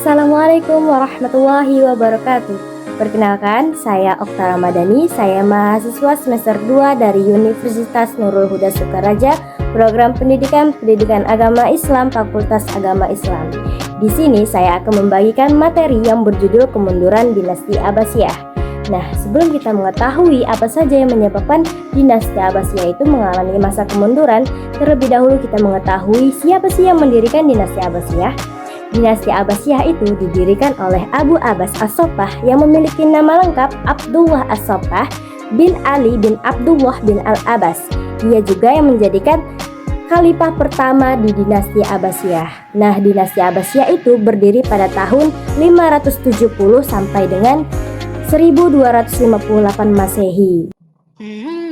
Assalamualaikum warahmatullahi wabarakatuh. Perkenalkan, saya Okta Ramadhani, saya mahasiswa semester 2 dari Universitas Nurul Huda Sukaraja, Program Pendidikan Agama Islam, Fakultas Agama Islam. Di sini saya akan membagikan materi yang berjudul Kemunduran Dinasti Abbasiyah. Nah, sebelum kita mengetahui apa saja yang menyebabkan dinasti Abbasiyah itu mengalami masa kemunduran, terlebih dahulu kita mengetahui siapa sih yang mendirikan dinasti Abbasiyah. Dinasti Abbasiyah itu didirikan oleh Abu Abbas As-Sobbah yang memiliki nama lengkap Abdullah As-Sobbah bin Ali bin Abdullah bin Al-Abbas. Dia juga yang menjadikan khalifah pertama di dinasti Abbasiyah. Nah, dinasti Abbasiyah itu berdiri pada tahun 570 sampai dengan 1258 Masehi.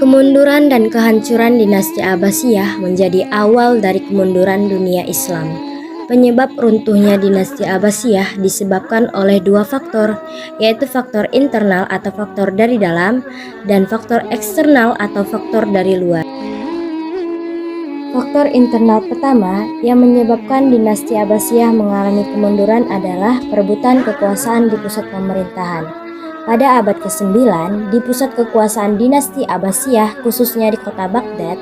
Kemunduran dan kehancuran dinasti Abbasiyah menjadi awal dari kemunduran dunia Islam. Penyebab runtuhnya dinasti Abbasiyah disebabkan oleh dua faktor, yaitu faktor internal atau faktor dari dalam dan faktor eksternal atau faktor dari luar. Faktor internal pertama yang menyebabkan dinasti Abbasiyah mengalami kemunduran adalah perebutan kekuasaan di pusat pemerintahan. Pada abad ke-9, di pusat kekuasaan dinasti Abbasiyah, khususnya di kota Baghdad,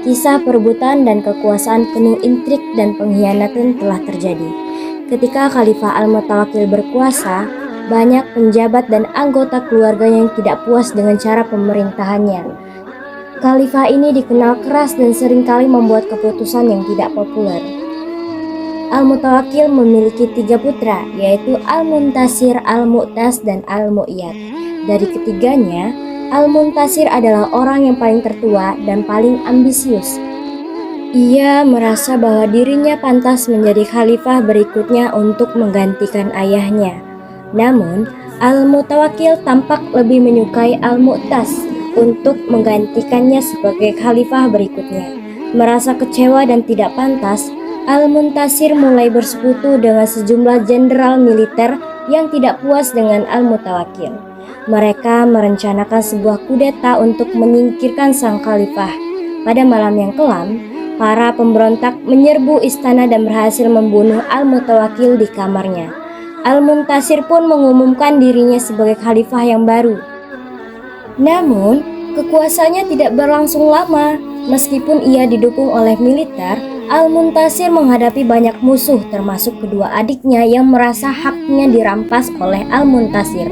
kisah perebutan dan kekuasaan penuh intrik dan pengkhianatan telah terjadi. Ketika Khalifah Al-Mutawakkil berkuasa, banyak penjabat dan anggota keluarganya yang tidak puas dengan cara pemerintahannya. Khalifah ini dikenal keras dan seringkali membuat keputusan yang tidak populer. Al-Mutawakkil memiliki 3 putra, yaitu Al-Muntasir, Al-Mu'tas, dan Al-Mu'yad. Dari ketiganya, Al-Muntasir adalah orang yang paling tertua dan paling ambisius. Ia merasa bahwa dirinya pantas menjadi khalifah berikutnya untuk menggantikan ayahnya. Namun, Al-Mutawakkil tampak lebih menyukai Al-Mu'tas untuk menggantikannya sebagai khalifah berikutnya. Merasa kecewa dan tidak pantas, Al-Muntasir mulai bersekutu dengan sejumlah jenderal militer yang tidak puas dengan Al-Mutawakkil. Mereka merencanakan sebuah kudeta untuk menyingkirkan sang khalifah. Pada malam yang kelam, para pemberontak menyerbu istana dan berhasil membunuh Al-Mutawakkil di kamarnya. Al-Muntasir pun mengumumkan dirinya sebagai khalifah yang baru. Namun, kekuasaannya tidak berlangsung lama. Meskipun ia didukung oleh militer, Al-Muntasir menghadapi banyak musuh termasuk kedua adiknya yang merasa haknya dirampas oleh Al-Muntasir.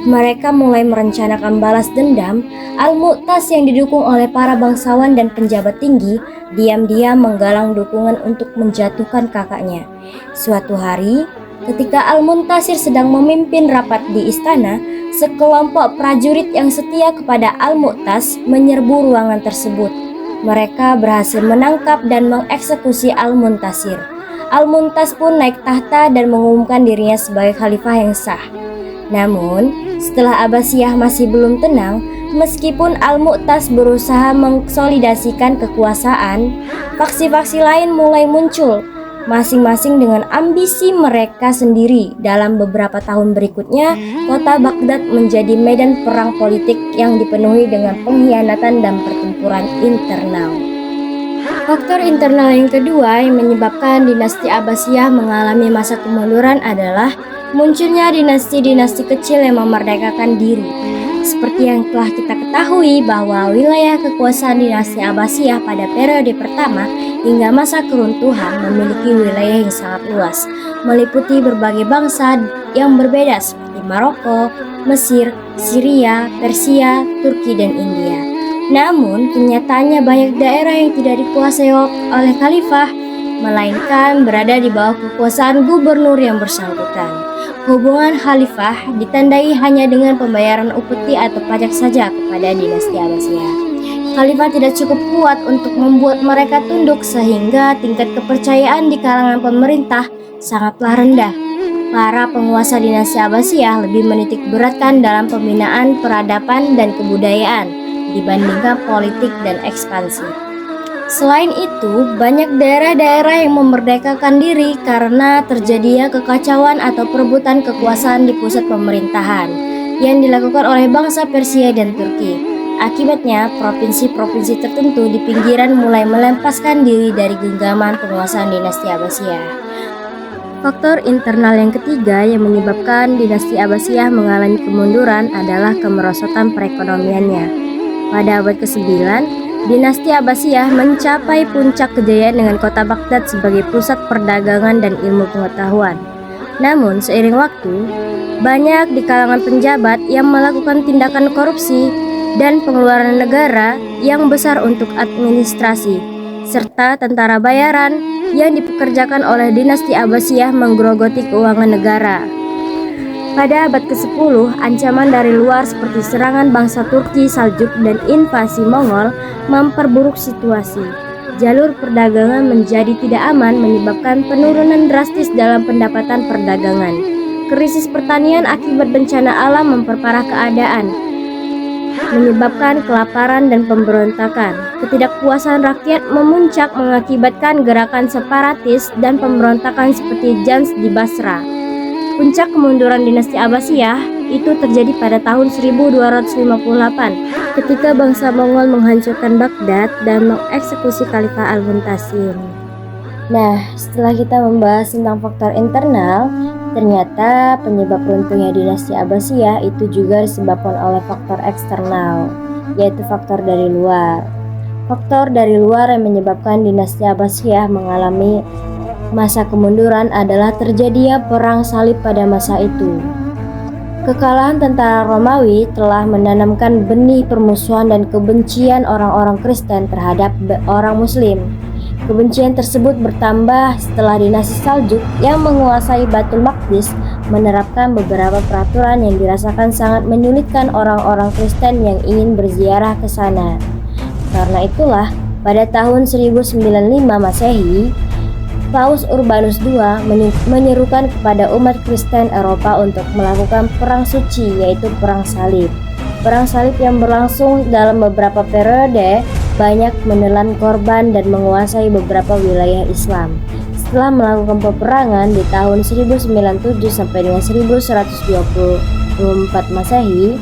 Mereka mulai merencanakan balas dendam. Al-Mu'tas yang didukung oleh para bangsawan dan penjabat tinggi diam-diam menggalang dukungan untuk menjatuhkan kakaknya. Suatu hari, ketika Al-Muntasir sedang memimpin rapat di istana, sekelompok prajurit yang setia kepada Al-Mu'tas menyerbu ruangan tersebut. Mereka berhasil menangkap dan mengeksekusi Al-Muntasir. Al-Mu'tas pun naik tahta dan mengumumkan dirinya sebagai khalifah yang sah. Namun, setelah Abbasiyah masih belum tenang, meskipun Al-Mu'tas berusaha mengkonsolidasikan kekuasaan, faksi-faksi lain mulai muncul, masing-masing dengan ambisi mereka sendiri. Dalam beberapa tahun berikutnya, kota Baghdad menjadi medan perang politik yang dipenuhi dengan pengkhianatan dan pertempuran internal. Faktor internal yang kedua yang menyebabkan dinasti Abbasiyah mengalami masa kemunduran adalah munculnya dinasti-dinasti kecil yang memerdekakan diri. Seperti yang telah kita ketahui bahwa wilayah kekuasaan dinasti Abbasiyah pada periode pertama hingga masa keruntuhan memiliki wilayah yang sangat luas, meliputi berbagai bangsa yang berbeda seperti Maroko, Mesir, Syria, Persia, Turki, dan India. Namun, kenyataannya banyak daerah yang tidak dikuasai oleh khalifah, melainkan berada di bawah kekuasaan gubernur yang bersangkutan. Hubungan khalifah ditandai hanya dengan pembayaran upeti atau pajak saja kepada dinasti Abbasiyah. Khalifah tidak cukup kuat untuk membuat mereka tunduk sehingga tingkat kepercayaan di kalangan pemerintah sangatlah rendah. Para penguasa dinasti Abbasiyah lebih menitik beratkan dalam pembinaan peradaban dan kebudayaan dibandingkan politik dan ekspansi. Selain itu, banyak daerah-daerah yang memerdekakan diri karena terjadinya kekacauan atau perebutan kekuasaan di pusat pemerintahan yang dilakukan oleh bangsa Persia dan Turki. Akibatnya, provinsi-provinsi tertentu di pinggiran mulai melepaskan diri dari genggaman penguasaan dinasti Abbasiyah. Faktor internal yang ketiga yang menyebabkan dinasti Abbasiyah mengalami kemunduran adalah kemerosotan perekonomiannya. Pada abad ke-9, dinasti Abbasiyah mencapai puncak kejayaan dengan kota Baghdad sebagai pusat perdagangan dan ilmu pengetahuan. Namun, seiring waktu, banyak di kalangan penjabat yang melakukan tindakan korupsi dan pengeluaran negara yang besar untuk administrasi, serta tentara bayaran yang dipekerjakan oleh dinasti Abbasiyah menggerogoti keuangan negara. Pada abad ke-10, ancaman dari luar seperti serangan bangsa Turki, Saljuk, dan invasi Mongol memperburuk situasi. Jalur perdagangan menjadi tidak aman menyebabkan penurunan drastis dalam pendapatan perdagangan. Krisis pertanian akibat bencana alam memperparah keadaan, menyebabkan kelaparan dan pemberontakan. Ketidakpuasan rakyat memuncak mengakibatkan gerakan separatis dan pemberontakan seperti Jans di Basra. Puncak kemunduran dinasti Abbasiyah itu terjadi pada tahun 1258 ketika bangsa Mongol menghancurkan Baghdad dan mengeksekusi Khalifah Al-Muntasir. Nah, setelah kita membahas tentang faktor internal, ternyata penyebab runtuhnya dinasti Abbasiyah itu juga disebabkan oleh faktor eksternal, yaitu faktor dari luar. Faktor dari luar yang menyebabkan dinasti Abbasiyah mengalami masa kemunduran adalah terjadinya perang salib pada masa itu. Kekalahan tentara Romawi telah menanamkan benih permusuhan dan kebencian orang-orang Kristen terhadap orang Muslim. Kebencian tersebut bertambah setelah dinasti Saljuk yang menguasai Baitul Maqdis menerapkan beberapa peraturan yang dirasakan sangat menyulitkan orang-orang Kristen yang ingin berziarah ke sana. Karena itulah, pada tahun 1095 Masehi, Paus Urbanus II menyerukan kepada umat Kristen Eropa untuk melakukan perang suci, yaitu perang salib. Perang salib yang berlangsung dalam beberapa periode banyak menelan korban dan menguasai beberapa wilayah Islam. Setelah melakukan peperangan di tahun 1097 sampai dengan 1124 Masehi,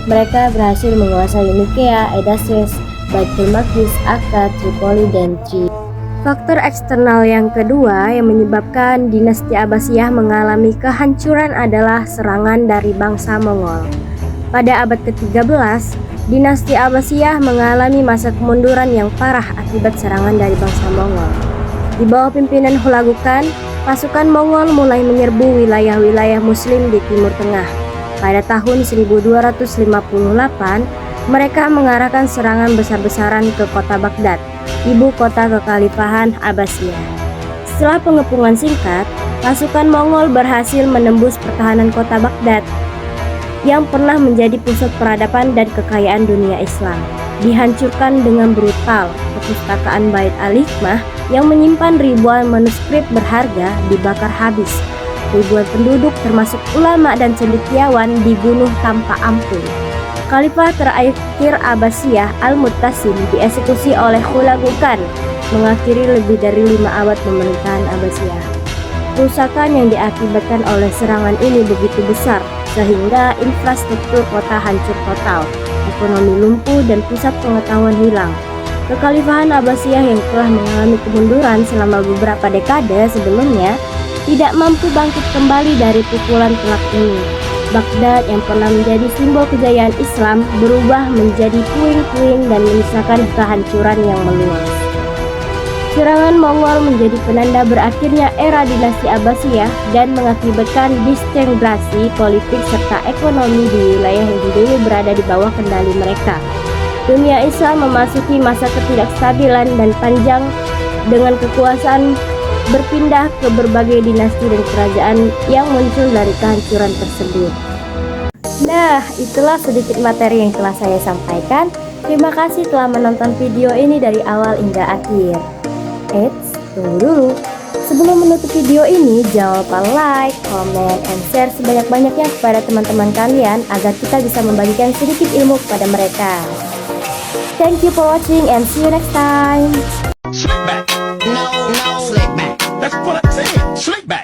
mereka berhasil menguasai Nikea, Edessa, Baitul Maqdis, Akka, Tripoli, dan Tri. Faktor eksternal yang kedua yang menyebabkan dinasti Abbasiyah mengalami kehancuran adalah serangan dari bangsa Mongol. Pada abad ke-13, dinasti Abbasiyah mengalami masa kemunduran yang parah akibat serangan dari bangsa Mongol. Di bawah pimpinan Hulagu Khan, pasukan Mongol mulai menyerbu wilayah-wilayah Muslim di Timur Tengah. Pada tahun 1258, mereka mengarahkan serangan besar-besaran ke kota Baghdad, ibu kota kekhalifahan Abbasiyah. Setelah pengepungan singkat, pasukan Mongol berhasil menembus pertahanan kota Baghdad yang pernah menjadi pusat peradaban dan kekayaan dunia Islam. Dihancurkan dengan brutal. Perpustakaan Bait al-Hikmah yang menyimpan ribuan manuskrip berharga dibakar habis. Ribuan penduduk termasuk ulama dan cendekiawan dibunuh tanpa ampun. Khalifah terakhir Abbasiyah Al-Mu'tasim dieksekusi oleh Hulagu Khan, mengakhiri lebih dari 5 abad pemerintahan Abbasiyah. Kerusakan yang diakibatkan oleh serangan ini begitu besar sehingga infrastruktur kota hancur total, ekonomi lumpuh dan pusat pengetahuan hilang. Kekhalifahan Abbasiyah yang telah mengalami kemunduran selama beberapa dekade sebelumnya tidak mampu bangkit kembali dari pukulan telak ini. Baghdad yang pernah menjadi simbol kejayaan Islam berubah menjadi puing-puing dan menyisakan kehancuran yang meluas. Serangan Mongol menjadi penanda berakhirnya era dinasti Abbasiyah dan mengakibatkan disintegrasi politik serta ekonomi di wilayah yang dulu berada di bawah kendali mereka. Dunia Islam memasuki masa ketidakstabilan dan panjang dengan kekuasaan berpindah ke berbagai dinasti dan kerajaan yang muncul dari kehancuran tersebut. Nah, itulah sedikit materi yang telah saya sampaikan. Terima kasih telah menonton video ini dari awal hingga akhir. Eits, tunggu dulu. Sebelum menutup video ini, jangan lupa like, comment, and share sebanyak-banyaknya kepada teman-teman kalian agar kita bisa membagikan sedikit ilmu kepada mereka. Thank you for watching and see you next time. Slick back. No, slick back. That's what I said. Slick back.